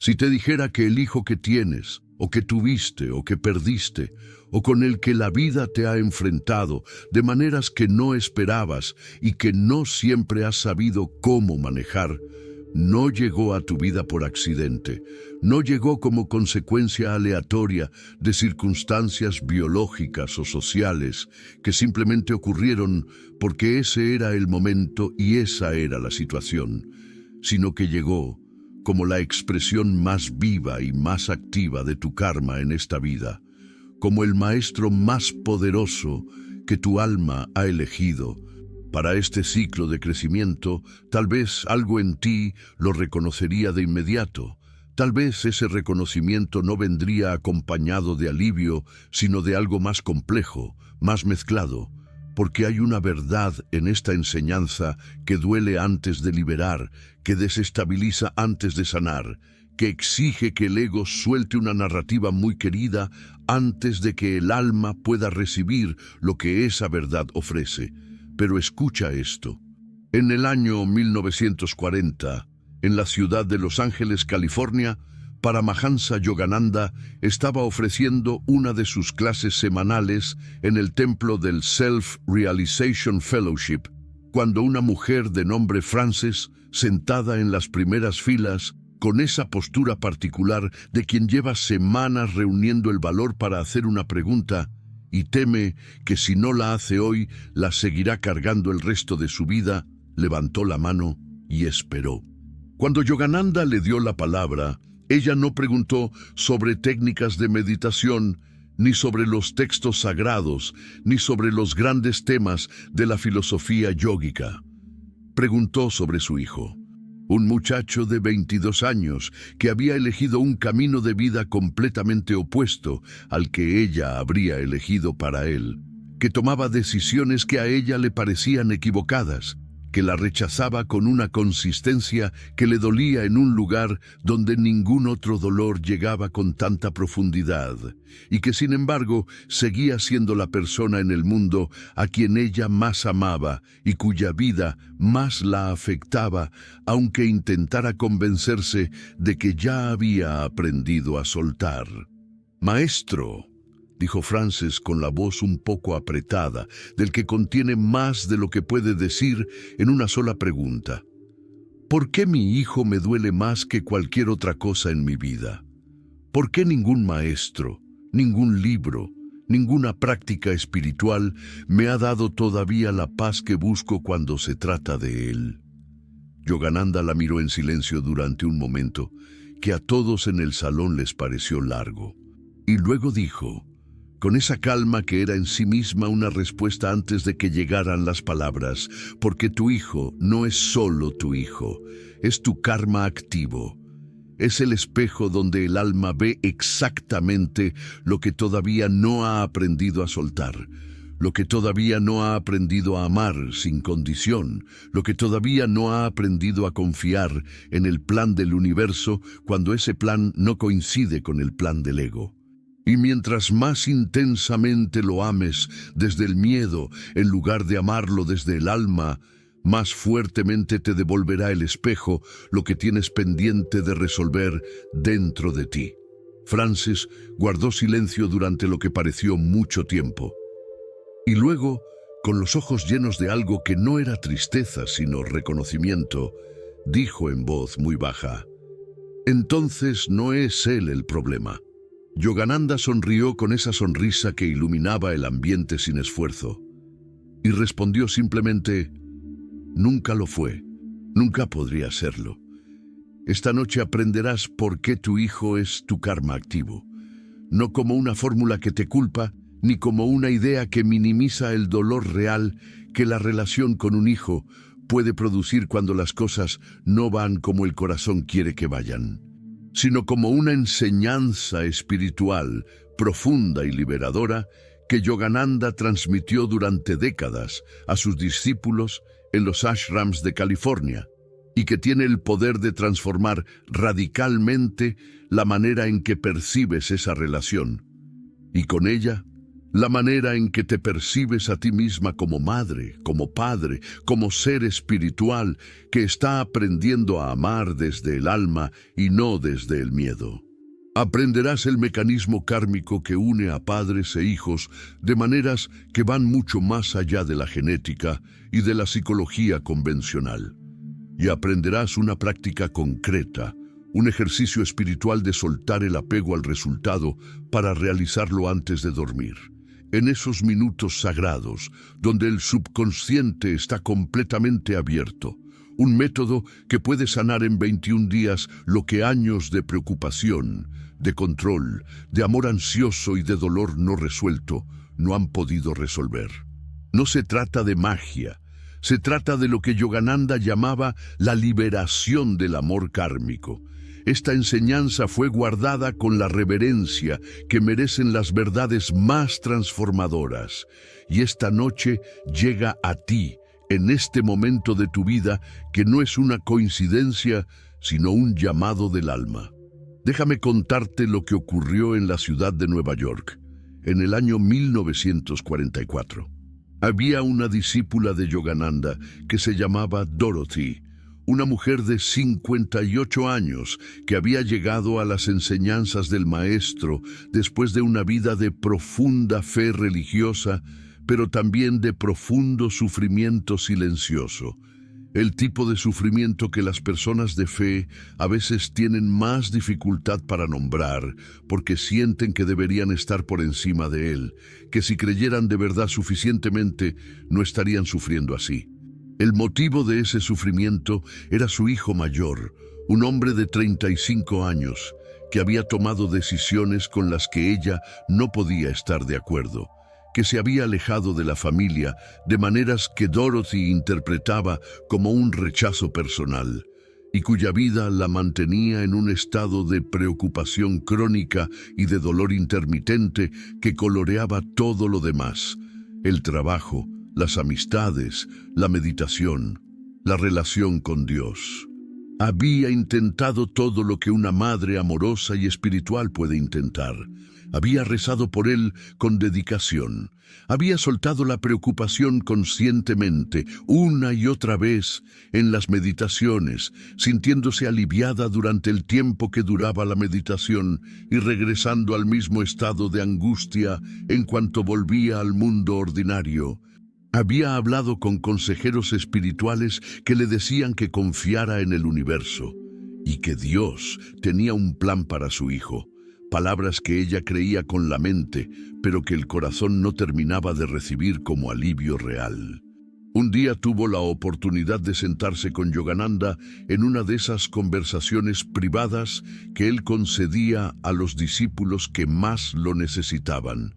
Si te dijera que el hijo que tienes, o que tuviste, o que perdiste, o con el que la vida te ha enfrentado de maneras que no esperabas y que no siempre has sabido cómo manejar, no llegó a tu vida por accidente, no llegó como consecuencia aleatoria de circunstancias biológicas o sociales que simplemente ocurrieron porque ese era el momento y esa era la situación, sino que llegó como la expresión más viva y más activa de tu karma en esta vida, como el maestro más poderoso que tu alma ha elegido. Para este ciclo de crecimiento, tal vez algo en ti lo reconocería de inmediato. Tal vez ese reconocimiento no vendría acompañado de alivio, sino de algo más complejo, más mezclado, porque hay una verdad en esta enseñanza que duele antes de liberar, que desestabiliza antes de sanar, que exige que el ego suelte una narrativa muy querida antes de que el alma pueda recibir lo que esa verdad ofrece. Pero escucha esto. En el año 1940, en la ciudad de Los Ángeles, California, Paramahansa Yogananda estaba ofreciendo una de sus clases semanales en el templo del Self-Realization Fellowship, cuando una mujer de nombre Frances, sentada en las primeras filas, con esa postura particular de quien lleva semanas reuniendo el valor para hacer una pregunta, y teme que si no la hace hoy, la seguirá cargando el resto de su vida, levantó la mano y esperó. Cuando Yogananda le dio la palabra, ella no preguntó sobre técnicas de meditación, ni sobre los textos sagrados, ni sobre los grandes temas de la filosofía yógica. Preguntó sobre su hijo, un muchacho de 22 años que había elegido un camino de vida completamente opuesto al que ella habría elegido para él, que tomaba decisiones que a ella le parecían equivocadas, que la rechazaba con una consistencia que le dolía en un lugar donde ningún otro dolor llegaba con tanta profundidad, y que sin embargo seguía siendo la persona en el mundo a quien ella más amaba y cuya vida más la afectaba, aunque intentara convencerse de que ya había aprendido a soltar. «Maestro», dijo Frances con la voz un poco apretada, del que contiene más de lo que puede decir en una sola pregunta. ¿Por qué mi hijo me duele más que cualquier otra cosa en mi vida? ¿Por qué ningún maestro, ningún libro, ninguna práctica espiritual me ha dado todavía la paz que busco cuando se trata de él? Yogananda la miró en silencio durante un momento, que a todos en el salón les pareció largo, y luego dijo, con esa calma que era en sí misma una respuesta antes de que llegaran las palabras, porque tu hijo no es solo tu hijo, es tu karma activo. Es el espejo donde el alma ve exactamente lo que todavía no ha aprendido a soltar, lo que todavía no ha aprendido a amar sin condición, lo que todavía no ha aprendido a confiar en el plan del universo cuando ese plan no coincide con el plan del ego. Y mientras más intensamente lo ames desde el miedo, en lugar de amarlo desde el alma, más fuertemente te devolverá el espejo lo que tienes pendiente de resolver dentro de ti. Frances guardó silencio durante lo que pareció mucho tiempo. Y luego, con los ojos llenos de algo que no era tristeza sino reconocimiento, dijo en voz muy baja, «Entonces no es él el problema». Yogananda sonrió con esa sonrisa que iluminaba el ambiente sin esfuerzo, y respondió simplemente, «Nunca lo fue, nunca podría serlo. Esta noche aprenderás por qué tu hijo es tu karma activo, no como una fórmula que te culpa, ni como una idea que minimiza el dolor real que la relación con un hijo puede producir cuando las cosas no van como el corazón quiere que vayan, sino como una enseñanza espiritual profunda y liberadora que Yogananda transmitió durante décadas a sus discípulos en los ashrams de California, y que tiene el poder de transformar radicalmente la manera en que percibes esa relación, y con ella, La manera en que te percibes a ti misma como madre, como padre, como ser espiritual que está aprendiendo a amar desde el alma y no desde el miedo. Aprenderás el mecanismo kármico que une a padres e hijos de maneras que van mucho más allá de la genética y de la psicología convencional. Y aprenderás una práctica concreta, un ejercicio espiritual de soltar el apego al resultado para realizarlo antes de dormir. En esos minutos sagrados, donde el subconsciente está completamente abierto. Un método que puede sanar en 21 días lo que años de preocupación, de control, de amor ansioso y de dolor no resuelto no han podido resolver. No se trata de magia, se trata de lo que Yogananda llamaba la liberación del amor kármico. Esta enseñanza fue guardada con la reverencia que merecen las verdades más transformadoras. Y esta noche llega a ti, en este momento de tu vida, que no es una coincidencia, sino un llamado del alma. Déjame contarte lo que ocurrió en la ciudad de Nueva York, en el año 1944. Había una discípula de Yogananda que se llamaba Dorothy, una mujer de 58 años que había llegado a las enseñanzas del maestro después de una vida de profunda fe religiosa, pero también de profundo sufrimiento silencioso. El tipo de sufrimiento que las personas de fe a veces tienen más dificultad para nombrar, porque sienten que deberían estar por encima de él, que si creyeran de verdad suficientemente, no estarían sufriendo así. El motivo de ese sufrimiento era su hijo mayor, un hombre de 35 años, que había tomado decisiones con las que ella no podía estar de acuerdo, que se había alejado de la familia de maneras que Dorothy interpretaba como un rechazo personal, y cuya vida la mantenía en un estado de preocupación crónica y de dolor intermitente que coloreaba todo lo demás: el trabajo, las amistades, la meditación, la relación con Dios. Había intentado todo lo que una madre amorosa y espiritual puede intentar. Había rezado por él con dedicación. Había soltado la preocupación conscientemente, una y otra vez, en las meditaciones, sintiéndose aliviada durante el tiempo que duraba la meditación y regresando al mismo estado de angustia en cuanto volvía al mundo ordinario. Había hablado con consejeros espirituales que le decían que confiara en el universo y que Dios tenía un plan para su hijo. Palabras que ella creía con la mente, pero que el corazón no terminaba de recibir como alivio real. Un día tuvo la oportunidad de sentarse con Yogananda en una de esas conversaciones privadas que él concedía a los discípulos que más lo necesitaban,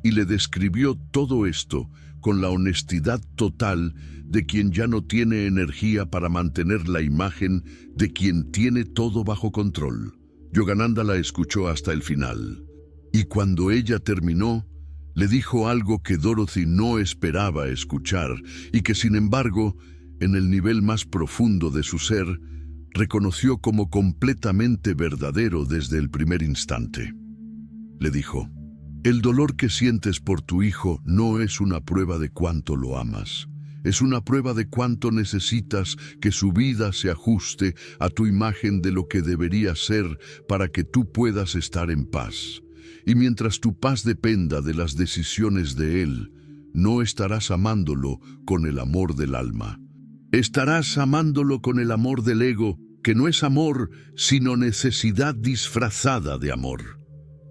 y le describió todo esto con la honestidad total de quien ya no tiene energía para mantener la imagen de quien tiene todo bajo control. Yogananda la escuchó hasta el final, y cuando ella terminó, le dijo algo que Dorothy no esperaba escuchar y que, sin embargo, en el nivel más profundo de su ser, reconoció como completamente verdadero desde el primer instante. Le dijo: el dolor que sientes por tu hijo no es una prueba de cuánto lo amas. Es una prueba de cuánto necesitas que su vida se ajuste a tu imagen de lo que debería ser para que tú puedas estar en paz. Y mientras tu paz dependa de las decisiones de él, no estarás amándolo con el amor del alma. Estarás amándolo con el amor del ego, que no es amor, sino necesidad disfrazada de amor.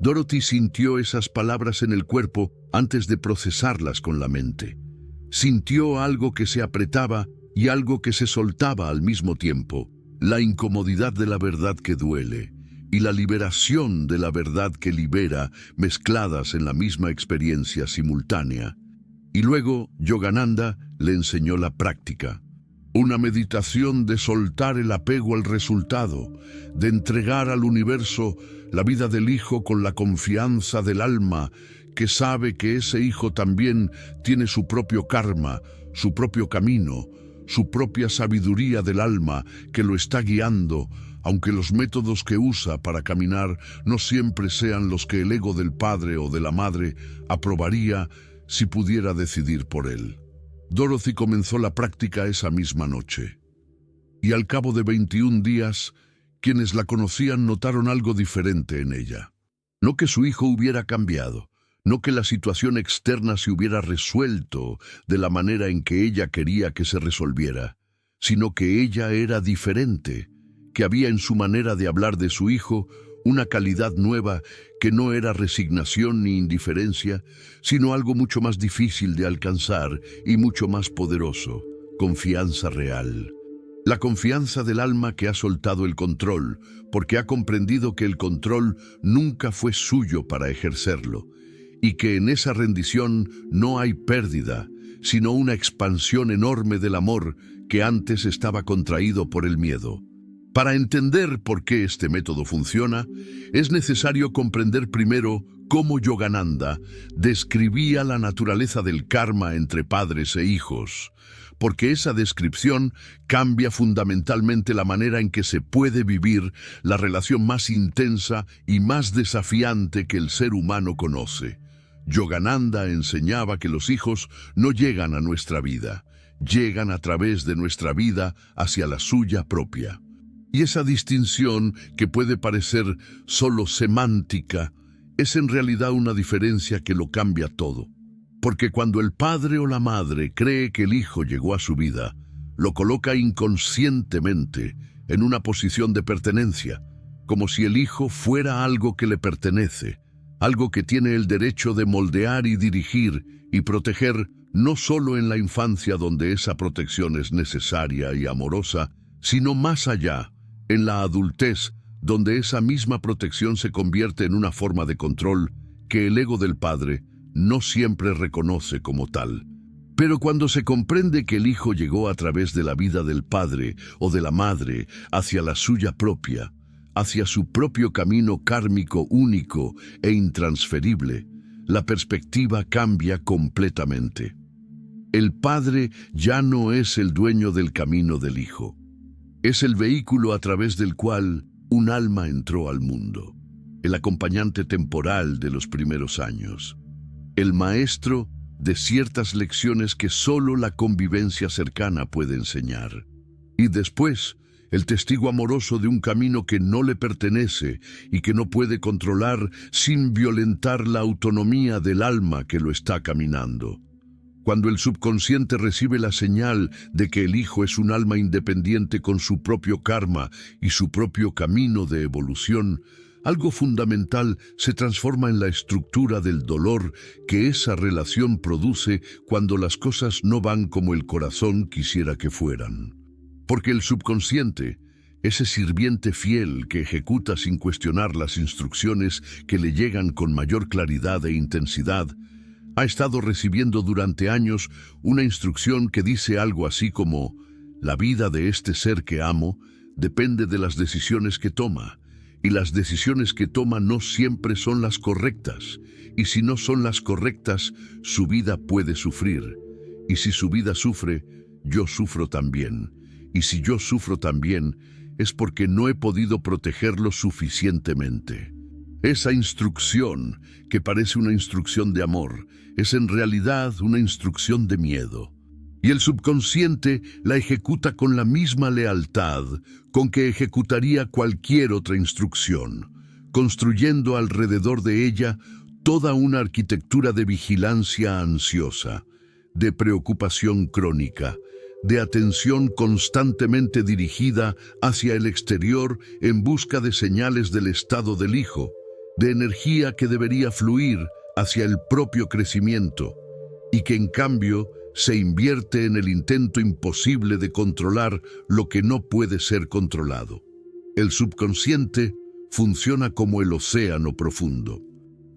Dorothy sintió esas palabras en el cuerpo antes de procesarlas con la mente. Sintió algo que se apretaba y algo que se soltaba al mismo tiempo, la incomodidad de la verdad que duele y la liberación de la verdad que libera, mezcladas en la misma experiencia simultánea. Y luego Yogananda le enseñó la práctica, una meditación de soltar el apego al resultado, de entregar al universo la vida del hijo con la confianza del alma, que sabe que ese hijo también tiene su propio karma, su propio camino, su propia sabiduría del alma que lo está guiando aunque los métodos que usa para caminar no siempre sean los que el ego del padre o de la madre aprobaría si pudiera decidir por él. Dorothy comenzó la práctica esa misma noche, y al cabo de 21 días, quienes la conocían notaron algo diferente en ella. No que su hijo hubiera cambiado, no que la situación externa se hubiera resuelto de la manera en que ella quería que se resolviera, sino que ella era diferente, que había en su manera de hablar de su hijo una calidad nueva que no era resignación ni indiferencia, sino algo mucho más difícil de alcanzar y mucho más poderoso, confianza real. La confianza del alma que ha soltado el control, porque ha comprendido que el control nunca fue suyo para ejercerlo, y que en esa rendición no hay pérdida, sino una expansión enorme del amor que antes estaba contraído por el miedo. Para entender por qué este método funciona, es necesario comprender primero cómo Yogananda describía la naturaleza del karma entre padres e hijos, porque esa descripción cambia fundamentalmente la manera en que se puede vivir la relación más intensa y más desafiante que el ser humano conoce. Yogananda enseñaba que los hijos no llegan a nuestra vida, llegan a través de nuestra vida hacia la suya propia. Y esa distinción, que puede parecer solo semántica, es en realidad una diferencia que lo cambia todo. Porque cuando el padre o la madre cree que el hijo llegó a su vida, lo coloca inconscientemente en una posición de pertenencia, como si el hijo fuera algo que le pertenece, algo que tiene el derecho de moldear y dirigir y proteger, no solo en la infancia donde esa protección es necesaria y amorosa, sino más allá, en la adultez, donde esa misma protección se convierte en una forma de control que el ego del padre no siempre reconoce como tal. Pero cuando se comprende que el hijo llegó a través de la vida del padre o de la madre hacia la suya propia, hacia su propio camino kármico único e intransferible, la perspectiva cambia completamente. El padre ya no es el dueño del camino del hijo. Es el vehículo a través del cual un alma entró al mundo, el acompañante temporal de los primeros años, el maestro de ciertas lecciones que solo la convivencia cercana puede enseñar, y después el testigo amoroso de un camino que no le pertenece y que no puede controlar sin violentar la autonomía del alma que lo está caminando. Cuando el subconsciente recibe la señal de que el hijo es un alma independiente con su propio karma y su propio camino de evolución, algo fundamental se transforma en la estructura del dolor que esa relación produce cuando las cosas no van como el corazón quisiera que fueran. Porque el subconsciente, ese sirviente fiel que ejecuta sin cuestionar las instrucciones que le llegan con mayor claridad e intensidad, ha estado recibiendo durante años una instrucción que dice algo así como: la vida de este ser que amo depende de las decisiones que toma, y las decisiones que toma no siempre son las correctas, y si no son las correctas, su vida puede sufrir, y si su vida sufre, yo sufro también, y si yo sufro también, es porque no he podido protegerlo suficientemente. Esa instrucción, que parece una instrucción de amor, es en realidad una instrucción de miedo. Y el subconsciente la ejecuta con la misma lealtad con que ejecutaría cualquier otra instrucción, construyendo alrededor de ella toda una arquitectura de vigilancia ansiosa, de preocupación crónica, de atención constantemente dirigida hacia el exterior en busca de señales del estado del hijo, de energía que debería fluir hacia el propio crecimiento y que en cambio se invierte en el intento imposible de controlar lo que no puede ser controlado. El subconsciente funciona como el océano profundo.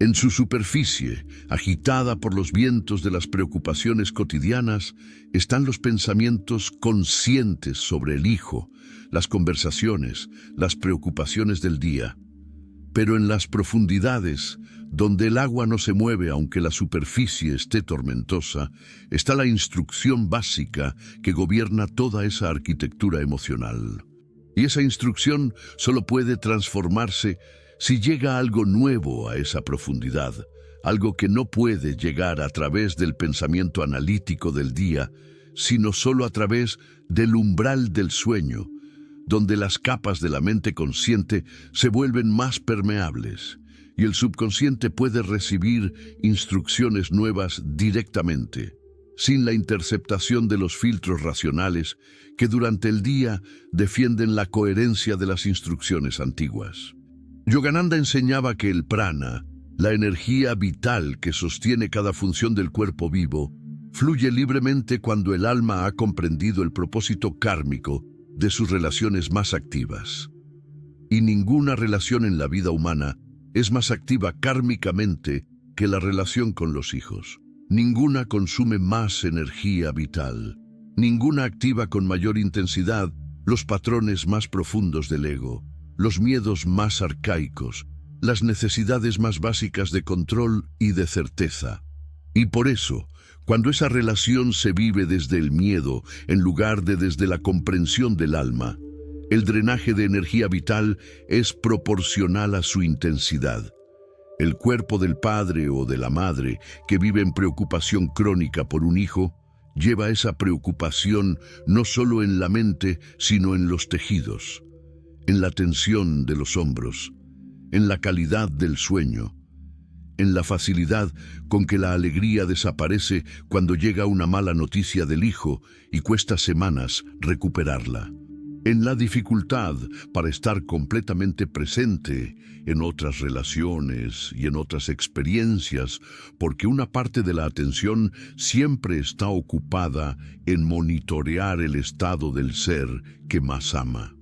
En su superficie, agitada por los vientos de las preocupaciones cotidianas, están los pensamientos conscientes sobre el hijo, las conversaciones, las preocupaciones del día. Pero en las profundidades, donde el agua no se mueve aunque la superficie esté tormentosa, está la instrucción básica que gobierna toda esa arquitectura emocional. Y esa instrucción solo puede transformarse si llega algo nuevo a esa profundidad, algo que no puede llegar a través del pensamiento analítico del día, sino solo a través del umbral del sueño, donde las capas de la mente consciente se vuelven más permeables y el subconsciente puede recibir instrucciones nuevas directamente, sin la interceptación de los filtros racionales que durante el día defienden la coherencia de las instrucciones antiguas. Yogananda enseñaba que el prana, la energía vital que sostiene cada función del cuerpo vivo, fluye libremente cuando el alma ha comprendido el propósito kármico de sus relaciones más activas. Y ninguna relación en la vida humana es más activa kármicamente que la relación con los hijos. Ninguna consume más energía vital. Ninguna activa con mayor intensidad los patrones más profundos del ego, los miedos más arcaicos, las necesidades más básicas de control y de certeza. Y por eso, cuando esa relación se vive desde el miedo en lugar de desde la comprensión del alma, el drenaje de energía vital es proporcional a su intensidad. El cuerpo del padre o de la madre que vive en preocupación crónica por un hijo, lleva esa preocupación no solo en la mente, sino en los tejidos, en la tensión de los hombros, en la calidad del sueño, en la facilidad con que la alegría desaparece cuando llega una mala noticia del hijo y cuesta semanas recuperarla, en la dificultad para estar completamente presente en otras relaciones y en otras experiencias, porque una parte de la atención siempre está ocupada en monitorear el estado del ser que más ama.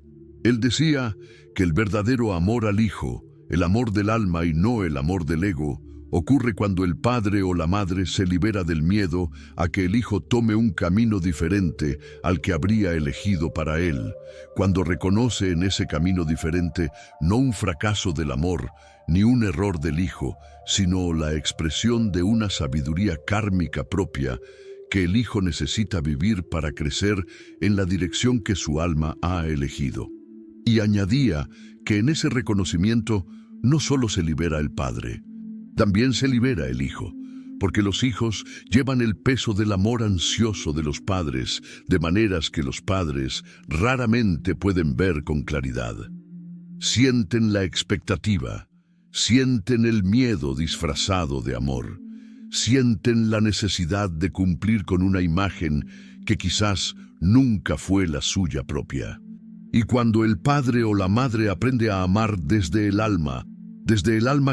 Él decía que el verdadero amor al hijo, el amor del alma y no el amor del ego, ocurre cuando el padre o la madre se libera del miedo a que el hijo tome un camino diferente al que habría elegido para él, cuando reconoce en ese camino diferente no un fracaso del amor ni un error del hijo, sino la expresión de una sabiduría kármica propia que el hijo necesita vivir para crecer en la dirección que su alma ha elegido. Y añadía que en ese reconocimiento no solo se libera el padre, también se libera el hijo, porque los hijos llevan el peso del amor ansioso de los padres, de maneras que los padres raramente pueden ver con claridad. Sienten la expectativa, sienten el miedo disfrazado de amor, sienten la necesidad de cumplir con una imagen que quizás nunca fue la suya propia. Y cuando el padre o la madre aprende a amar desde el alma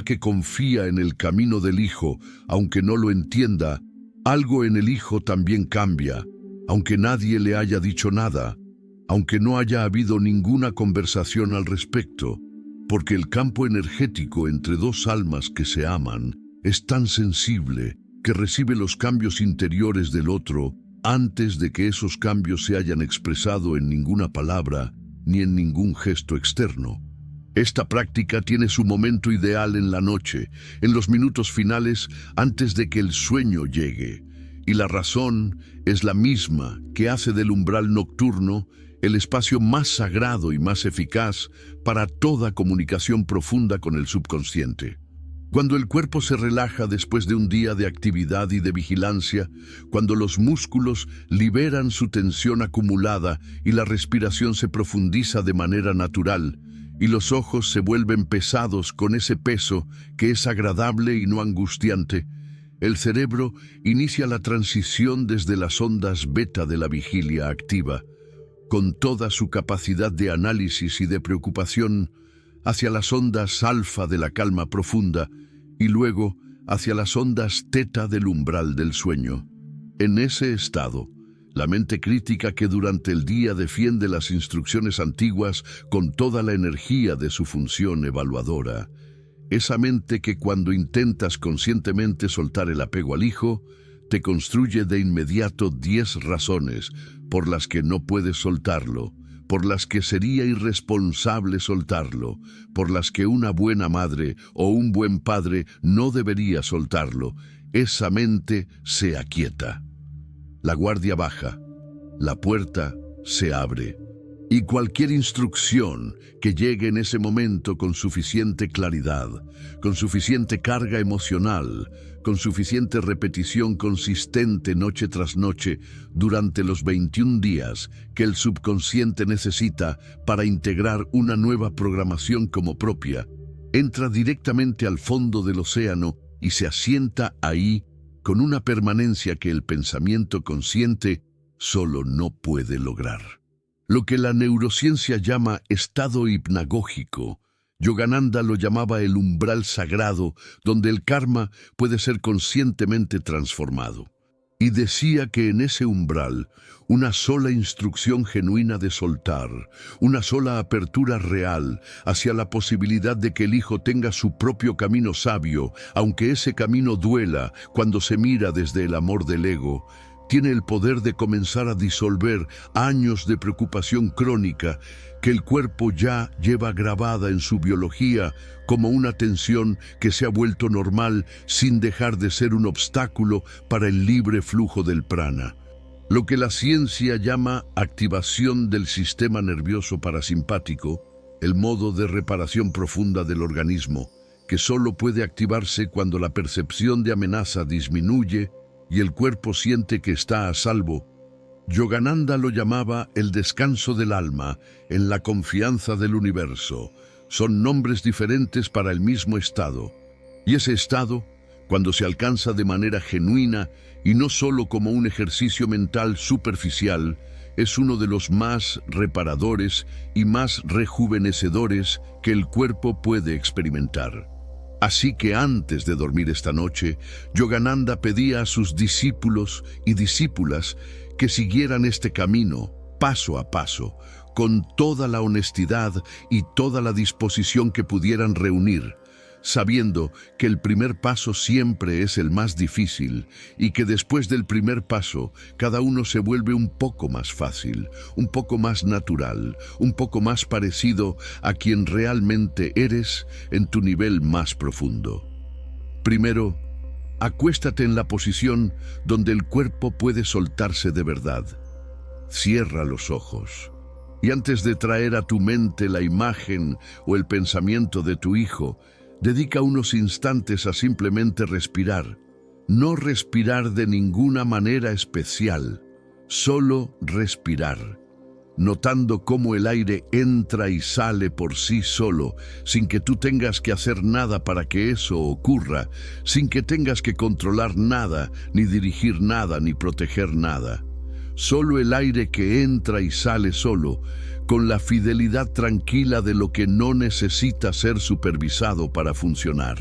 que confía en el camino del hijo, aunque no lo entienda, algo en el hijo también cambia, aunque nadie le haya dicho nada, aunque no haya habido ninguna conversación al respecto, porque el campo energético entre dos almas que se aman es tan sensible que recibe los cambios interiores del otro antes de que esos cambios se hayan expresado en ninguna palabra ni en ningún gesto externo. Esta práctica tiene su momento ideal en la noche, en los minutos finales antes de que el sueño llegue, y la razón es la misma que hace del umbral nocturno el espacio más sagrado y más eficaz para toda comunicación profunda con el subconsciente. Cuando el cuerpo se relaja después de un día de actividad y de vigilancia, cuando los músculos liberan su tensión acumulada y la respiración se profundiza de manera natural, y los ojos se vuelven pesados con ese peso que es agradable y no angustiante, el cerebro inicia la transición desde las ondas beta de la vigilia activa, con toda su capacidad de análisis y de preocupación, hacia las ondas alfa de la calma profunda y luego hacia las ondas teta del umbral del sueño. En ese estado, la mente crítica que durante el día defiende las instrucciones antiguas con toda la energía de su función evaluadora, esa mente que cuando intentas conscientemente soltar el apego al hijo, te construye de inmediato 10 razones por las que no puedes soltarlo, por las que sería irresponsable soltarlo, por las que una buena madre o un buen padre no debería soltarlo. Esa mente se aquieta. La guardia baja, la puerta se abre, Y cualquier instrucción que llegue en ese momento con suficiente claridad, con suficiente carga emocional, con suficiente repetición consistente noche tras noche durante los 21 días que el subconsciente necesita para integrar una nueva programación como propia, entra directamente al fondo del océano y se asienta ahí con una permanencia que el pensamiento consciente solo no puede lograr. Lo que la neurociencia llama estado hipnagógico, Yogananda lo llamaba el umbral sagrado, donde el karma puede ser conscientemente transformado. Y decía que en ese umbral, una sola instrucción genuina de soltar, una sola apertura real hacia la posibilidad de que el hijo tenga su propio camino sabio, aunque ese camino duela cuando se mira desde el amor del ego, tiene el poder de comenzar a disolver años de preocupación crónica que el cuerpo ya lleva grabada en su biología como una tensión que se ha vuelto normal sin dejar de ser un obstáculo para el libre flujo del prana. Lo que la ciencia llama activación del sistema nervioso parasimpático, el modo de reparación profunda del organismo, que solo puede activarse cuando la percepción de amenaza disminuye y el cuerpo siente que está a salvo. Yogananda lo llamaba el descanso del alma en la confianza del universo. Son nombres diferentes para el mismo estado. Y ese estado, cuando se alcanza de manera genuina y no solo como un ejercicio mental superficial, es uno de los más reparadores y más rejuvenecedores que el cuerpo puede experimentar. Así que antes de dormir esta noche, Yogananda pedía a sus discípulos y discípulas que siguieran este camino, paso a paso, con toda la honestidad y toda la disposición que pudieran reunir, sabiendo que el primer paso siempre es el más difícil y que después del primer paso cada uno se vuelve un poco más fácil, un poco más natural, un poco más parecido a quien realmente eres en tu nivel más profundo. Primero, acuéstate en la posición donde el cuerpo puede soltarse de verdad. Cierra los ojos. Y antes de traer a tu mente la imagen o el pensamiento de tu hijo, dedica unos instantes a simplemente respirar. No respirar de ninguna manera especial, solo respirar, notando cómo el aire entra y sale por sí solo, sin que tú tengas que hacer nada para que eso ocurra, sin que tengas que controlar nada, ni dirigir nada, ni proteger nada. Solo el aire que entra y sale solo, con la fidelidad tranquila de lo que no necesita ser supervisado para funcionar.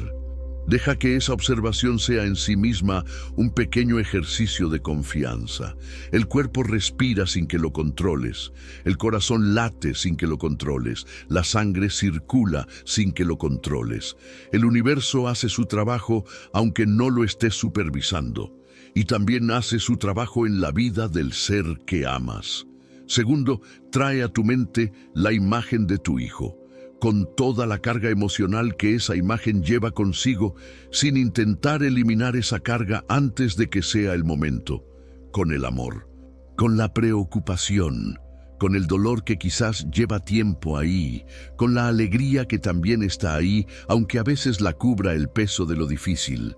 Deja que esa observación sea en sí misma un pequeño ejercicio de confianza. El cuerpo respira sin que lo controles, el corazón late sin que lo controles, la sangre circula sin que lo controles. El universo hace su trabajo aunque no lo estés supervisando, y también hace su trabajo en la vida del ser que amas. Segundo, trae a tu mente la imagen de tu hijo, con toda la carga emocional que esa imagen lleva consigo, sin intentar eliminar esa carga antes de que sea el momento, con el amor, con la preocupación, con el dolor que quizás lleva tiempo ahí, con la alegría que también está ahí, aunque a veces la cubra el peso de lo difícil.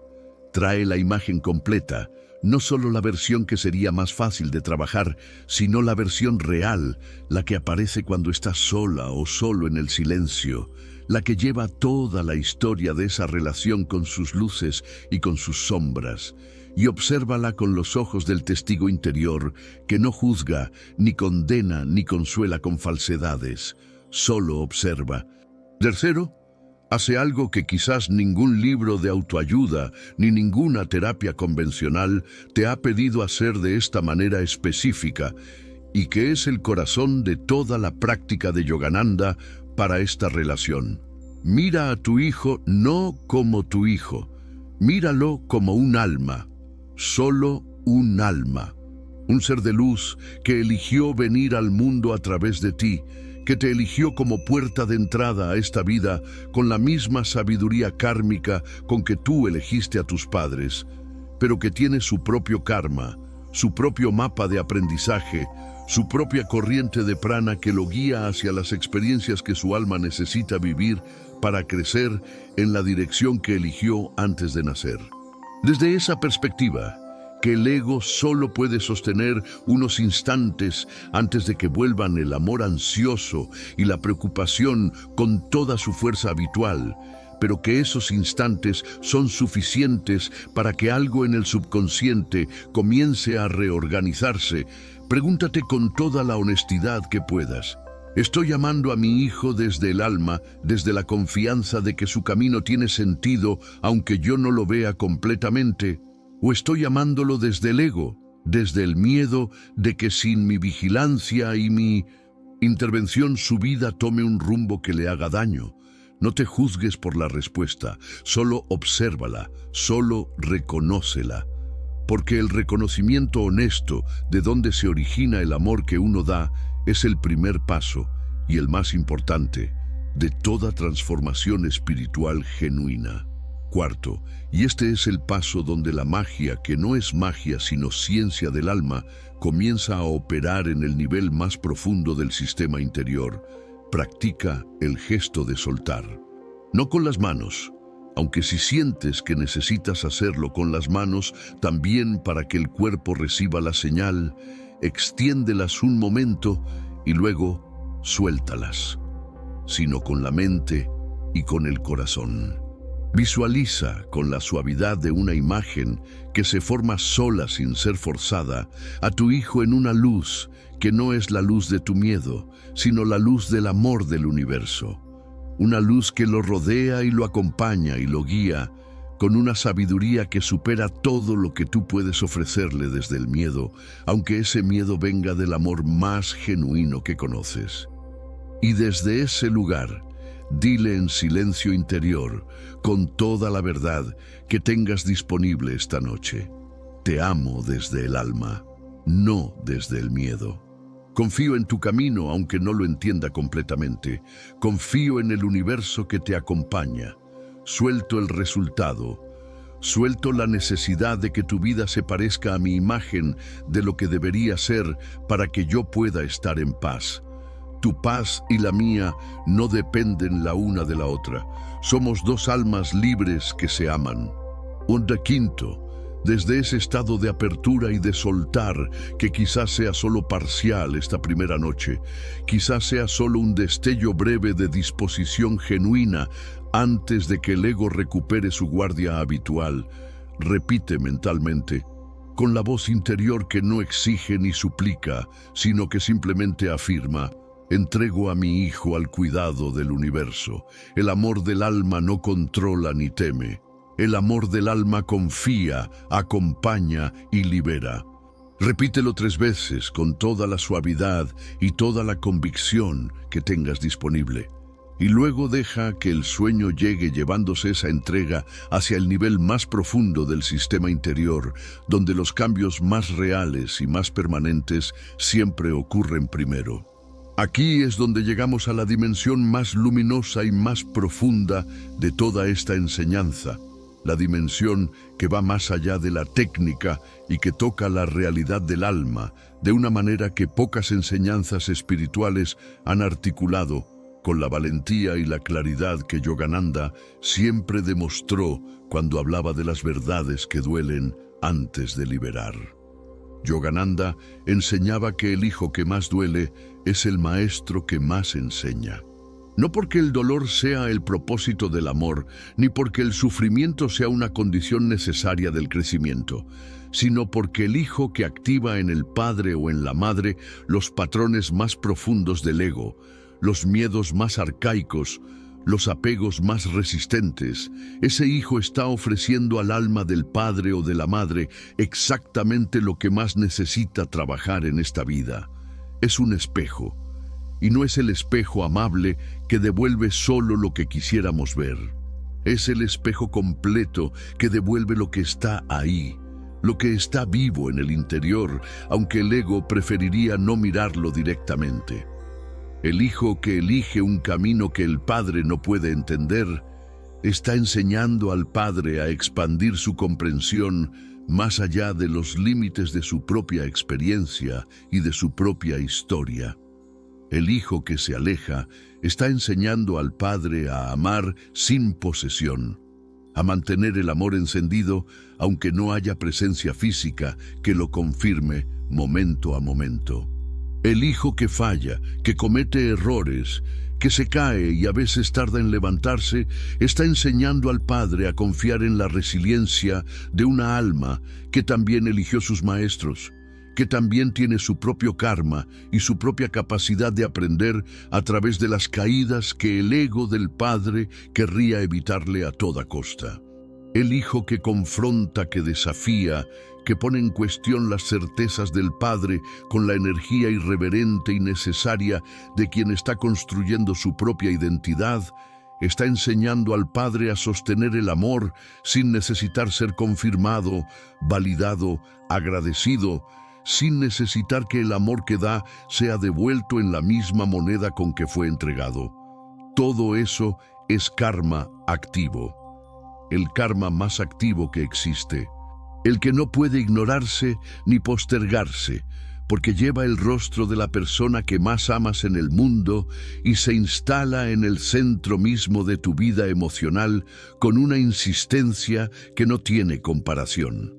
Trae la imagen completa, no solo la versión que sería más fácil de trabajar, sino la versión real, la que aparece cuando estás sola o solo en el silencio, la que lleva toda la historia de esa relación con sus luces y con sus sombras, y obsérvala con los ojos del testigo interior, que no juzga, ni condena, ni consuela con falsedades, solo observa. Tercero, hace algo que quizás ningún libro de autoayuda ni ninguna terapia convencional te ha pedido hacer de esta manera específica, y que es el corazón de toda la práctica de Yogananda para esta relación. Mira a tu hijo no como tu hijo, míralo como un alma, solo un alma, un ser de luz que eligió venir al mundo a través de ti, que te eligió como puerta de entrada a esta vida con la misma sabiduría kármica con que tú elegiste a tus padres, pero que tiene su propio karma, su propio mapa de aprendizaje, su propia corriente de prana que lo guía hacia las experiencias que su alma necesita vivir para crecer en la dirección que eligió antes de nacer. Desde esa perspectiva, que el ego solo puede sostener unos instantes antes de que vuelvan el amor ansioso y la preocupación con toda su fuerza habitual, pero que esos instantes son suficientes para que algo en el subconsciente comience a reorganizarse. Pregúntate con toda la honestidad que puedas: ¿estoy amando a mi hijo desde el alma, desde la confianza de que su camino tiene sentido, aunque yo no lo vea completamente? ¿O estoy amándolo desde el ego, desde el miedo de que sin mi vigilancia y mi intervención su vida tome un rumbo que le haga daño? No te juzgues por la respuesta, solo obsérvala, solo reconócela. Porque el reconocimiento honesto de dónde se origina el amor que uno da es el primer paso y el más importante de toda transformación espiritual genuina. Cuarto, y este es el paso donde la magia, que no es magia sino ciencia del alma, comienza a operar en el nivel más profundo del sistema interior. Practica el gesto de soltar. No con las manos, aunque si sientes que necesitas hacerlo con las manos, también para que el cuerpo reciba la señal, extiéndelas un momento y luego suéltalas, sino con la mente y con el corazón. Visualiza con la suavidad de una imagen que se forma sola sin ser forzada a tu hijo en una luz que no es la luz de tu miedo, sino la luz del amor del universo. Una luz que lo rodea y lo acompaña y lo guía con una sabiduría que supera todo lo que tú puedes ofrecerle desde el miedo, aunque ese miedo venga del amor más genuino que conoces. Y desde ese lugar, dile en silencio interior, con toda la verdad que tengas disponible esta noche: te amo desde el alma, no desde el miedo. Confío en tu camino aunque no lo entienda completamente. Confío en el universo que te acompaña. Suelto el resultado. Suelto la necesidad de que tu vida se parezca a mi imagen de lo que debería ser para que yo pueda estar en paz. Tu paz y la mía no dependen la una de la otra. Somos dos almas libres que se aman. Quinto, desde ese estado de apertura y de soltar, que quizás sea solo parcial esta primera noche, quizás sea solo un destello breve de disposición genuina antes de que el ego recupere su guardia habitual, repite mentalmente, con la voz interior que no exige ni suplica, sino que simplemente afirma: entrego a mi hijo al cuidado del universo. El amor del alma no controla ni teme. El amor del alma confía, acompaña y libera. Repítelo 3 veces con toda la suavidad y toda la convicción que tengas disponible. Y luego deja que el sueño llegue llevándose esa entrega hacia el nivel más profundo del sistema interior, donde los cambios más reales y más permanentes siempre ocurren primero. Aquí es donde llegamos a la dimensión más luminosa y más profunda de toda esta enseñanza, la dimensión que va más allá de la técnica y que toca la realidad del alma, de una manera que pocas enseñanzas espirituales han articulado, con la valentía y la claridad que Yogananda siempre demostró cuando hablaba de las verdades que duelen antes de liberar. Yogananda enseñaba que el hijo que más duele es el maestro que más enseña. No porque el dolor sea el propósito del amor, ni porque el sufrimiento sea una condición necesaria del crecimiento, sino porque el hijo que activa en el padre o en la madre los patrones más profundos del ego, los miedos más arcaicos, los apegos más resistentes, ese hijo está ofreciendo al alma del padre o de la madre exactamente lo que más necesita trabajar en esta vida. Es un espejo, y no es el espejo amable que devuelve solo lo que quisiéramos ver. Es el espejo completo que devuelve lo que está ahí, lo que está vivo en el interior, aunque el ego preferiría no mirarlo directamente. El hijo que elige un camino que el padre no puede entender, está enseñando al padre a expandir su comprensión más allá de los límites de su propia experiencia y de su propia historia. El hijo que se aleja está enseñando al padre a amar sin posesión, a mantener el amor encendido aunque no haya presencia física que lo confirme momento a momento. El hijo que falla, que comete errores, que se cae y a veces tarda en levantarse, está enseñando al padre a confiar en la resiliencia de una alma que también eligió sus maestros, que también tiene su propio karma y su propia capacidad de aprender a través de las caídas que el ego del padre querría evitarle a toda costa. El hijo que confronta, que desafía, que pone en cuestión las certezas del padre con la energía irreverente y necesaria de quien está construyendo su propia identidad, está enseñando al padre a sostener el amor sin necesitar ser confirmado, validado, agradecido, sin necesitar que el amor que da sea devuelto en la misma moneda con que fue entregado. Todo eso es karma activo, el karma más activo que existe, el que no puede ignorarse ni postergarse, porque lleva el rostro de la persona que más amas en el mundo y se instala en el centro mismo de tu vida emocional con una insistencia que no tiene comparación.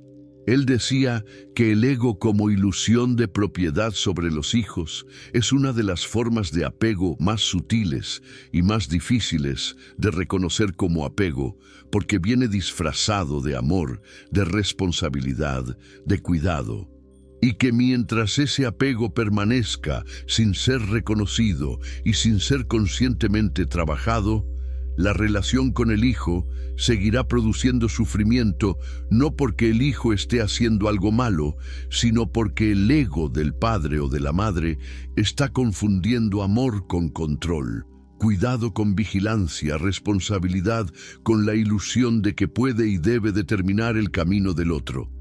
Él decía que el ego como ilusión de propiedad sobre los hijos es una de las formas de apego más sutiles y más difíciles de reconocer como apego, porque viene disfrazado de amor, de responsabilidad, de cuidado. Y que mientras ese apego permanezca sin ser reconocido y sin ser conscientemente trabajado, la relación con el hijo seguirá produciendo sufrimiento, no porque el hijo esté haciendo algo malo, sino porque el ego del padre o de la madre está confundiendo amor con control, cuidado con vigilancia, responsabilidad con la ilusión de que puede y debe determinar el camino del otro.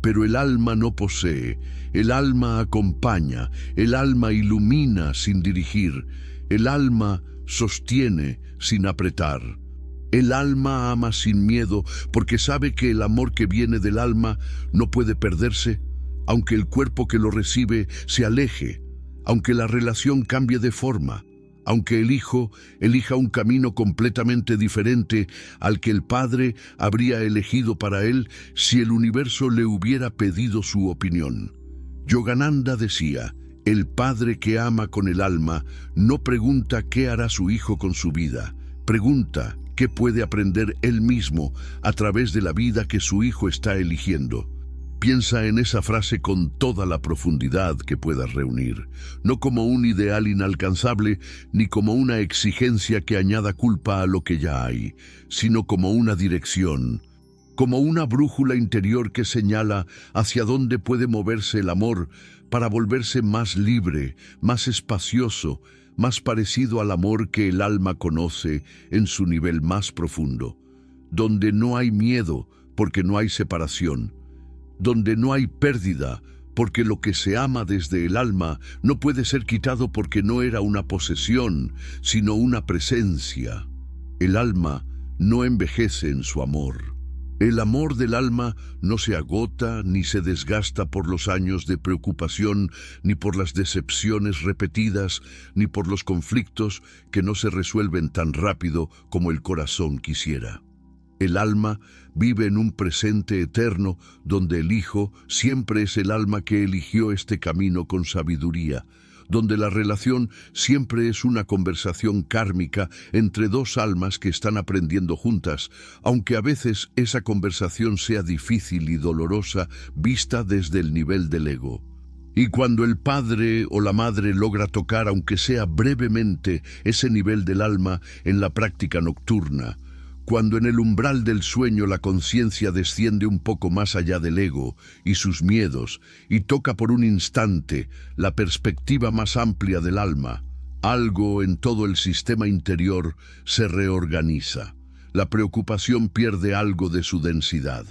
Pero el alma no posee, el alma acompaña, el alma ilumina sin dirigir, el alma sostiene sin apretar. El alma ama sin miedo porque sabe que el amor que viene del alma no puede perderse, aunque el cuerpo que lo recibe se aleje, aunque la relación cambie de forma, aunque el hijo elija un camino completamente diferente al que el padre habría elegido para él si el universo le hubiera pedido su opinión. Yogananda decía: el padre que ama con el alma no pregunta qué hará su hijo con su vida, pregunta qué puede aprender él mismo a través de la vida que su hijo está eligiendo. Piensa en esa frase con toda la profundidad que puedas reunir, no como un ideal inalcanzable ni como una exigencia que añada culpa a lo que ya hay, sino como una dirección, como una brújula interior que señala hacia dónde puede moverse el amor para volverse más libre, más espacioso, más parecido al amor que el alma conoce en su nivel más profundo, donde no hay miedo porque no hay separación, donde no hay pérdida porque lo que se ama desde el alma no puede ser quitado porque no era una posesión, sino una presencia. El alma no envejece en su amor. El amor del alma no se agota ni se desgasta por los años de preocupación, ni por las decepciones repetidas, ni por los conflictos que no se resuelven tan rápido como el corazón quisiera. El alma vive en un presente eterno donde el Hijo siempre es el alma que eligió este camino con sabiduría, donde la relación siempre es una conversación kármica entre dos almas que están aprendiendo juntas, aunque a veces esa conversación sea difícil y dolorosa vista desde el nivel del ego. Y cuando el padre o la madre logra tocar, aunque sea brevemente, ese nivel del alma en la práctica nocturna, cuando en el umbral del sueño la conciencia desciende un poco más allá del ego y sus miedos y toca por un instante la perspectiva más amplia del alma, algo en todo el sistema interior se reorganiza. La preocupación pierde algo de su densidad.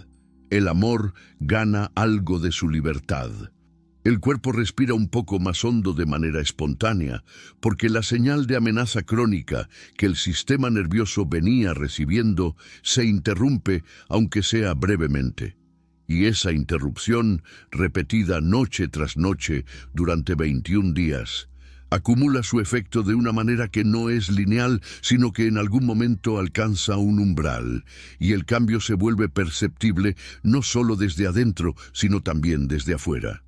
El amor gana algo de su libertad. El cuerpo respira un poco más hondo de manera espontánea, porque la señal de amenaza crónica que el sistema nervioso venía recibiendo se interrumpe, aunque sea brevemente. Y esa interrupción, repetida noche tras noche durante 21 días, acumula su efecto de una manera que no es lineal, sino que en algún momento alcanza un umbral, y el cambio se vuelve perceptible no solo desde adentro, sino también desde afuera.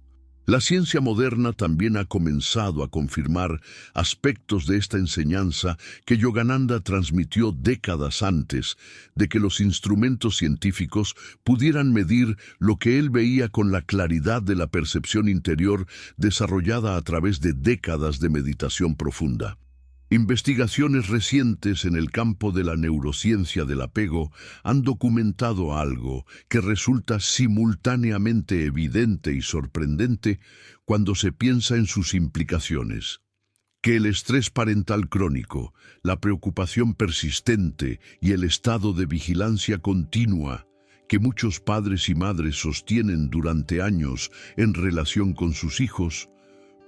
La ciencia moderna también ha comenzado a confirmar aspectos de esta enseñanza que Yogananda transmitió décadas antes de que los instrumentos científicos pudieran medir lo que él veía con la claridad de la percepción interior desarrollada a través de décadas de meditación profunda. Investigaciones recientes en el campo de la neurociencia del apego han documentado algo que resulta simultáneamente evidente y sorprendente cuando se piensa en sus implicaciones. Que el estrés parental crónico, la preocupación persistente y el estado de vigilancia continua que muchos padres y madres sostienen durante años en relación con sus hijos,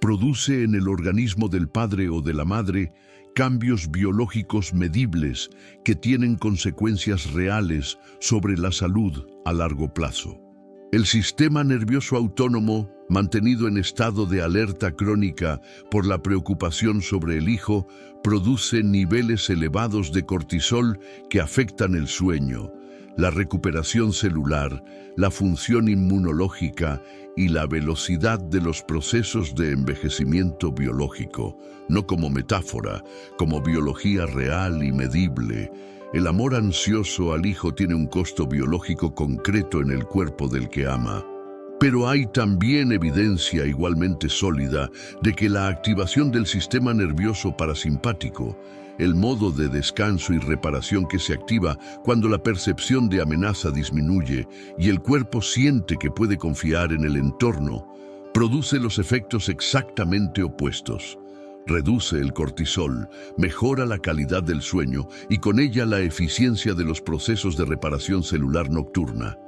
produce en el organismo del padre o de la madre cambios biológicos medibles que tienen consecuencias reales sobre la salud a largo plazo. El sistema nervioso autónomo, mantenido en estado de alerta crónica por la preocupación sobre el hijo, produce niveles elevados de cortisol que afectan el sueño, la recuperación celular, la función inmunológica y la velocidad de los procesos de envejecimiento biológico, no como metáfora, como biología real y medible. El amor ansioso al hijo tiene un costo biológico concreto en el cuerpo del que ama. Pero hay también evidencia igualmente sólida de que la activación del sistema nervioso parasimpático, el modo de descanso y reparación que se activa cuando la percepción de amenaza disminuye y el cuerpo siente que puede confiar en el entorno, produce los efectos exactamente opuestos. Reduce el cortisol, mejora la calidad del sueño y con ella la eficiencia de los procesos de reparación celular nocturna.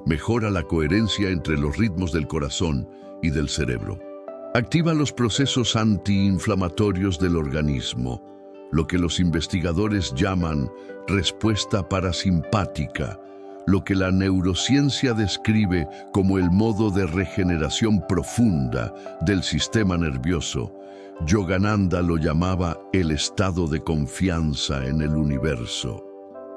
Mejora la coherencia entre los ritmos del corazón y del cerebro. Activa los procesos antiinflamatorios del organismo, lo que los investigadores llaman respuesta parasimpática, lo que la neurociencia describe como el modo de regeneración profunda del sistema nervioso. Yogananda lo llamaba el estado de confianza en el universo.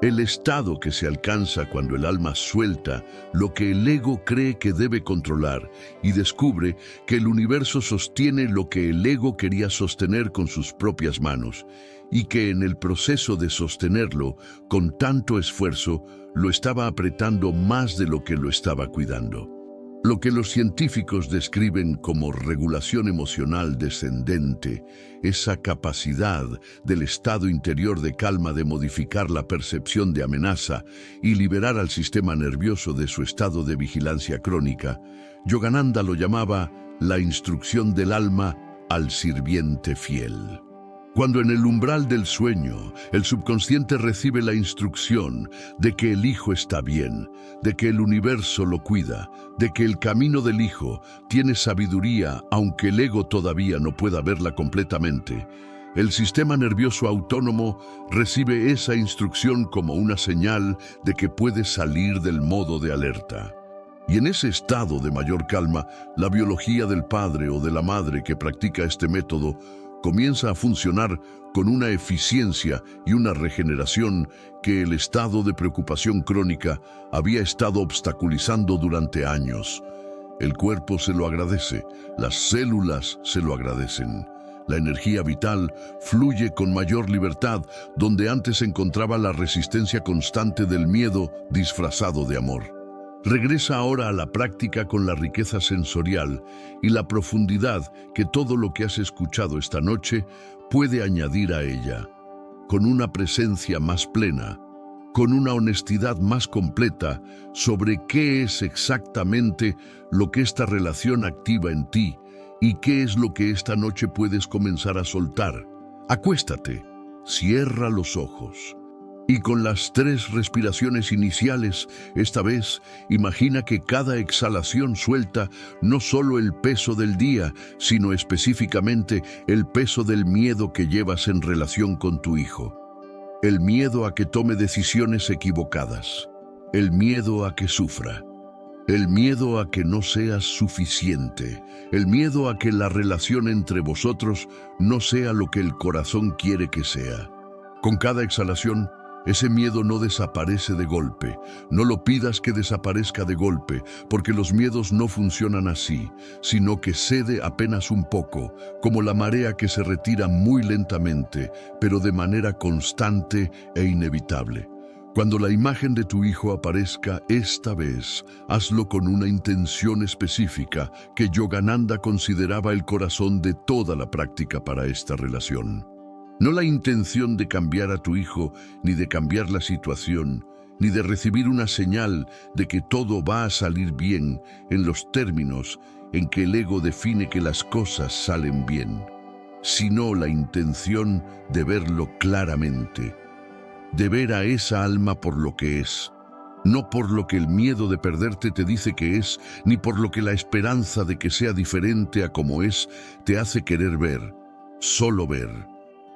El estado que se alcanza cuando el alma suelta lo que el ego cree que debe controlar y descubre que el universo sostiene lo que el ego quería sostener con sus propias manos y que en el proceso de sostenerlo con tanto esfuerzo lo estaba apretando más de lo que lo estaba cuidando. Lo que los científicos describen como regulación emocional descendente, esa capacidad del estado interior de calma de modificar la percepción de amenaza y liberar al sistema nervioso de su estado de vigilancia crónica, Yogananda lo llamaba la instrucción del alma al sirviente fiel. Cuando en el umbral del sueño, el subconsciente recibe la instrucción de que el hijo está bien, de que el universo lo cuida, de que el camino del hijo tiene sabiduría aunque el ego todavía no pueda verla completamente, el sistema nervioso autónomo recibe esa instrucción como una señal de que puede salir del modo de alerta. Y en ese estado de mayor calma, la biología del padre o de la madre que practica este método comienza a funcionar con una eficiencia y una regeneración que el estado de preocupación crónica había estado obstaculizando durante años. El cuerpo se lo agradece, las células se lo agradecen. La energía vital fluye con mayor libertad donde antes se encontraba la resistencia constante del miedo disfrazado de amor. Regresa ahora a la práctica con la riqueza sensorial y la profundidad que todo lo que has escuchado esta noche puede añadir a ella, con una presencia más plena, con una honestidad más completa sobre qué es exactamente lo que esta relación activa en ti y qué es lo que esta noche puedes comenzar a soltar. Acuéstate, cierra los ojos. Y con las 3 respiraciones iniciales, esta vez, imagina que cada exhalación suelta no solo el peso del día, sino específicamente el peso del miedo que llevas en relación con tu hijo. El miedo a que tome decisiones equivocadas. El miedo a que sufra. El miedo a que no seas suficiente, el miedo a que la relación entre vosotros no sea lo que el corazón quiere que sea. Con cada exhalación, ese miedo no desaparece de golpe. No lo pidas que desaparezca de golpe, porque los miedos no funcionan así, sino que cede apenas un poco, como la marea que se retira muy lentamente, pero de manera constante e inevitable. Cuando la imagen de tu hijo aparezca esta vez, hazlo con una intención específica que Yogananda consideraba el corazón de toda la práctica para esta relación. No la intención de cambiar a tu hijo, ni de cambiar la situación, ni de recibir una señal de que todo va a salir bien en los términos en que el ego define que las cosas salen bien, sino la intención de verlo claramente, de ver a esa alma por lo que es, no por lo que el miedo de perderte te dice que es, ni por lo que la esperanza de que sea diferente a como es te hace querer ver, solo ver.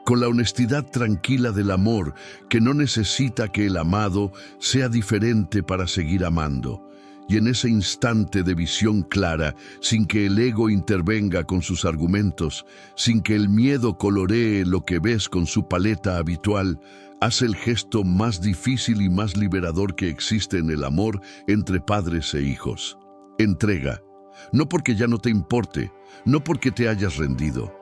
Con la honestidad tranquila del amor que no necesita que el amado sea diferente para seguir amando. Y en ese instante de visión clara, sin que el ego intervenga con sus argumentos, sin que el miedo coloree lo que ves con su paleta habitual, haz el gesto más difícil y más liberador que existe en el amor entre padres e hijos. Entrega, no porque ya no te importe, no porque te hayas rendido,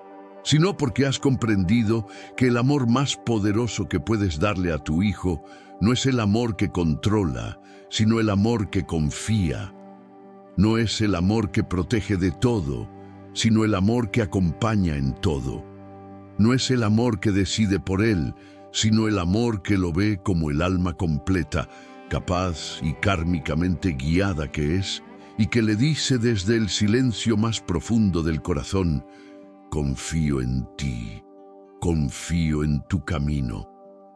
sino porque has comprendido que el amor más poderoso que puedes darle a tu hijo no es el amor que controla, sino el amor que confía. No es el amor que protege de todo, sino el amor que acompaña en todo. No es el amor que decide por él, sino el amor que lo ve como el alma completa, capaz y kármicamente guiada que es, y que le dice desde el silencio más profundo del corazón: confío en ti, confío en tu camino,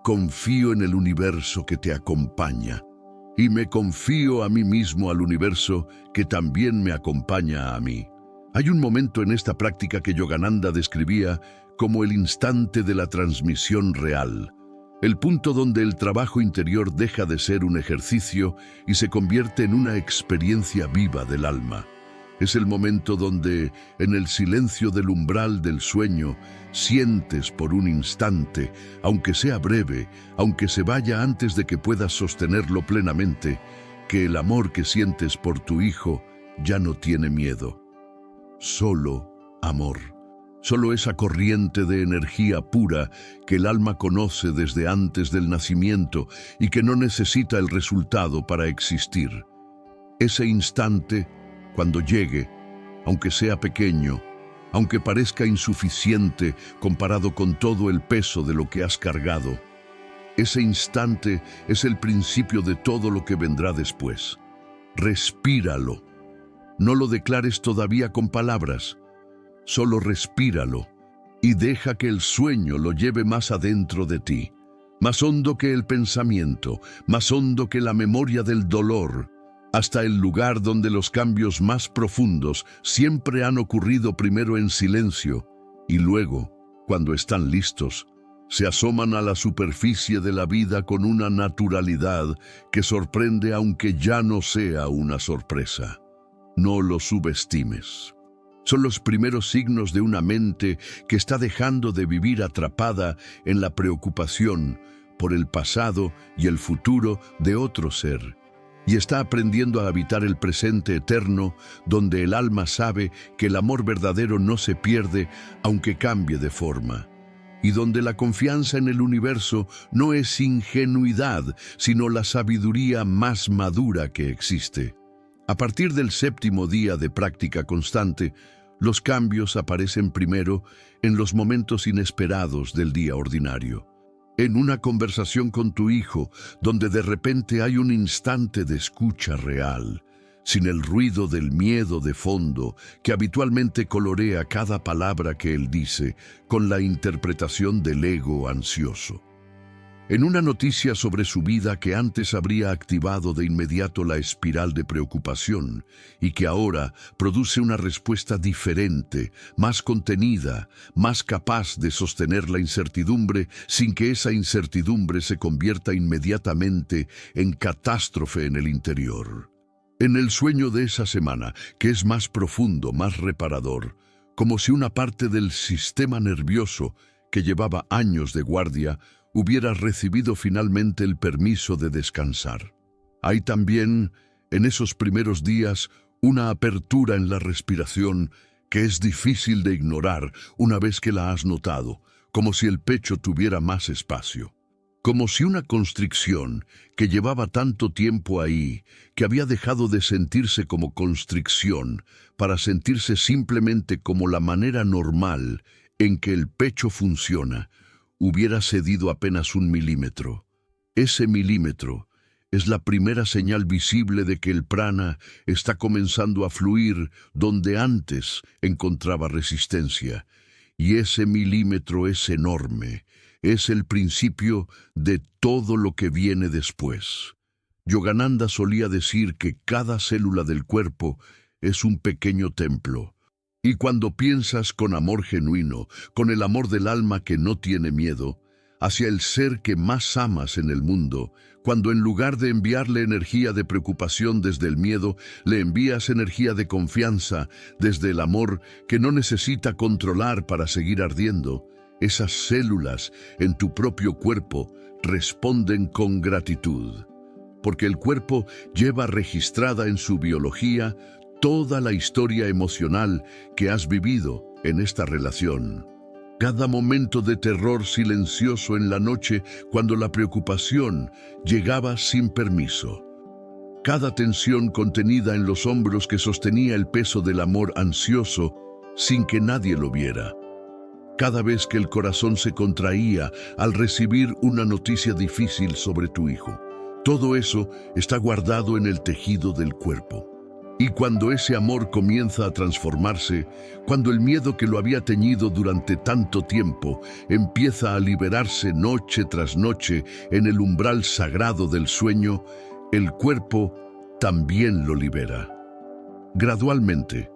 confío en el universo que te acompaña, y me confío a mí mismo al universo que también me acompaña a mí. Hay un momento en esta práctica que Yogananda describía como el instante de la transmisión real, el punto donde el trabajo interior deja de ser un ejercicio y se convierte en una experiencia viva del alma. Es el momento donde, en el silencio del umbral del sueño, sientes por un instante, aunque sea breve, aunque se vaya antes de que puedas sostenerlo plenamente, que el amor que sientes por tu hijo ya no tiene miedo. Solo amor. Solo esa corriente de energía pura que el alma conoce desde antes del nacimiento y que no necesita el resultado para existir. Ese instante, cuando llegue, aunque sea pequeño, aunque parezca insuficiente comparado con todo el peso de lo que has cargado, ese instante es el principio de todo lo que vendrá después. Respíralo. No lo declares todavía con palabras, solo respíralo y deja que el sueño lo lleve más adentro de ti, más hondo que el pensamiento, más hondo que la memoria del dolor, hasta el lugar donde los cambios más profundos siempre han ocurrido primero en silencio y luego, cuando están listos, se asoman a la superficie de la vida con una naturalidad que sorprende aunque ya no sea una sorpresa. No lo subestimes. Son los primeros signos de una mente que está dejando de vivir atrapada en la preocupación por el pasado y el futuro de otro ser, y está aprendiendo a habitar el presente eterno, donde el alma sabe que el amor verdadero no se pierde aunque cambie de forma, y donde la confianza en el universo no es ingenuidad, sino la sabiduría más madura que existe. A partir del 7º día de práctica constante, los cambios aparecen primero en los momentos inesperados del día ordinario. En una conversación con tu hijo, donde de repente hay un instante de escucha real, sin el ruido del miedo de fondo que habitualmente colorea cada palabra que él dice con la interpretación del ego ansioso. En una noticia sobre su vida que antes habría activado de inmediato la espiral de preocupación y que ahora produce una respuesta diferente, más contenida, más capaz de sostener la incertidumbre sin que esa incertidumbre se convierta inmediatamente en catástrofe en el interior. En el sueño de esa semana, que es más profundo, más reparador, como si una parte del sistema nervioso que llevaba años de guardia hubiera recibido finalmente el permiso de descansar. Hay también, en esos primeros días, una apertura en la respiración que es difícil de ignorar una vez que la has notado, como si el pecho tuviera más espacio. Como si una constricción que llevaba tanto tiempo ahí, que había dejado de sentirse como constricción para sentirse simplemente como la manera normal en que el pecho funciona, hubiera cedido apenas 1 milímetro. Ese milímetro es la primera señal visible de que el prana está comenzando a fluir donde antes encontraba resistencia. Y ese milímetro es enorme. Es el principio de todo lo que viene después. Yogananda solía decir que cada célula del cuerpo es un pequeño templo. Y cuando piensas con amor genuino, con el amor del alma que no tiene miedo, hacia el ser que más amas en el mundo, cuando en lugar de enviarle energía de preocupación desde el miedo, le envías energía de confianza desde el amor que no necesita controlar para seguir ardiendo, esas células en tu propio cuerpo responden con gratitud, porque el cuerpo lleva registrada en su biología toda la historia emocional que has vivido en esta relación. Cada momento de terror silencioso en la noche cuando la preocupación llegaba sin permiso. Cada tensión contenida en los hombros que sostenía el peso del amor ansioso sin que nadie lo viera. Cada vez que el corazón se contraía al recibir una noticia difícil sobre tu hijo. Todo eso está guardado en el tejido del cuerpo. Y cuando ese amor comienza a transformarse, cuando el miedo que lo había teñido durante tanto tiempo empieza a liberarse noche tras noche en el umbral sagrado del sueño, el cuerpo también lo libera. Gradualmente,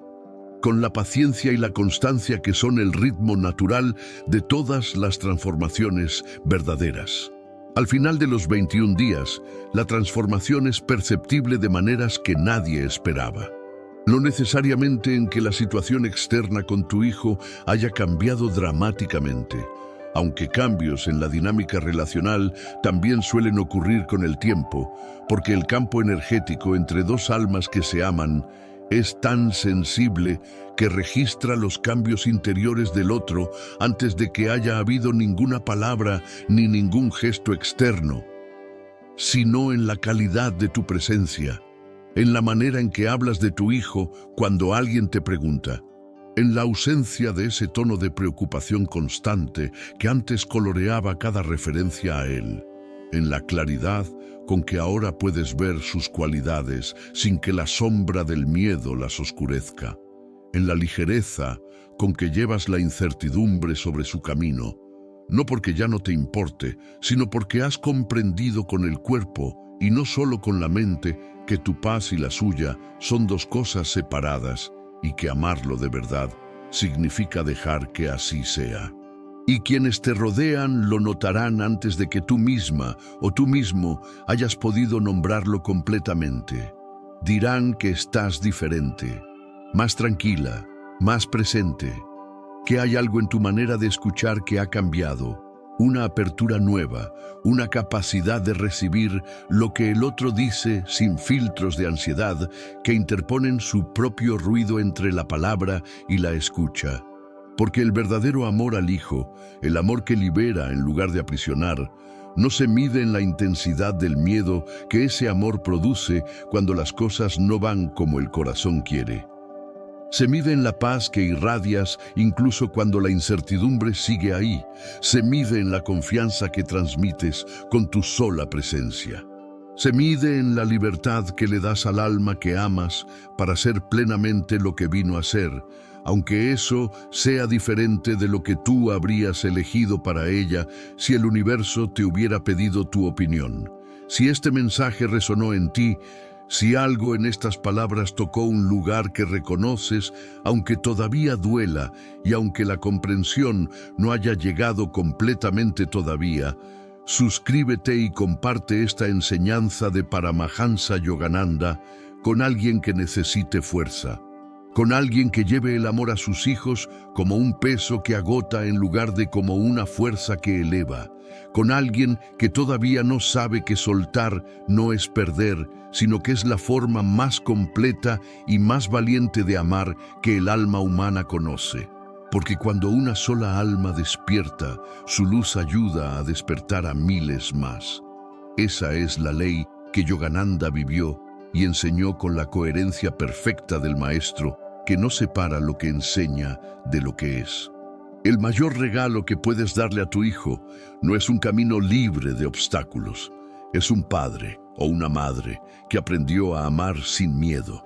con la paciencia y la constancia que son el ritmo natural de todas las transformaciones verdaderas. Al final de los 21 días, la transformación es perceptible de maneras que nadie esperaba. No necesariamente en que la situación externa con tu hijo haya cambiado dramáticamente, aunque cambios en la dinámica relacional también suelen ocurrir con el tiempo, porque el campo energético entre dos almas que se aman es tan sensible que registra los cambios interiores del otro antes de que haya habido ninguna palabra ni ningún gesto externo, sino en la calidad de tu presencia, en la manera en que hablas de tu hijo cuando alguien te pregunta, en la ausencia de ese tono de preocupación constante que antes coloreaba cada referencia a él, en la claridad con que ahora puedes ver sus cualidades sin que la sombra del miedo las oscurezca, en la ligereza con que llevas la incertidumbre sobre su camino, no porque ya no te importe, sino porque has comprendido con el cuerpo y no solo con la mente que tu paz y la suya son dos cosas separadas y que amarlo de verdad significa dejar que así sea. Y quienes te rodean lo notarán antes de que tú misma o tú mismo hayas podido nombrarlo completamente. Dirán que estás diferente, más tranquila, más presente, que hay algo en tu manera de escuchar que ha cambiado, una apertura nueva, una capacidad de recibir lo que el otro dice sin filtros de ansiedad que interponen su propio ruido entre la palabra y la escucha. Porque el verdadero amor al hijo, el amor que libera en lugar de aprisionar, no se mide en la intensidad del miedo que ese amor produce cuando las cosas no van como el corazón quiere. Se mide en la paz que irradias incluso cuando la incertidumbre sigue ahí. Se mide en la confianza que transmites con tu sola presencia. Se mide en la libertad que le das al alma que amas para ser plenamente lo que vino a ser, aunque eso sea diferente de lo que tú habrías elegido para ella si el universo te hubiera pedido tu opinión. Si este mensaje resonó en ti, si algo en estas palabras tocó un lugar que reconoces, aunque todavía duela y aunque la comprensión no haya llegado completamente todavía, suscríbete y comparte esta enseñanza de Paramahansa Yogananda con alguien que necesite fuerza, con alguien que lleve el amor a sus hijos como un peso que agota en lugar de como una fuerza que eleva, con alguien que todavía no sabe que soltar no es perder, sino que es la forma más completa y más valiente de amar que el alma humana conoce. Porque cuando una sola alma despierta, su luz ayuda a despertar a miles más. Esa es la ley que Yogananda vivió y enseñó con la coherencia perfecta del maestro, que no separa lo que enseña de lo que es. El mayor regalo que puedes darle a tu hijo no es un camino libre de obstáculos, es un padre o una madre que aprendió a amar sin miedo,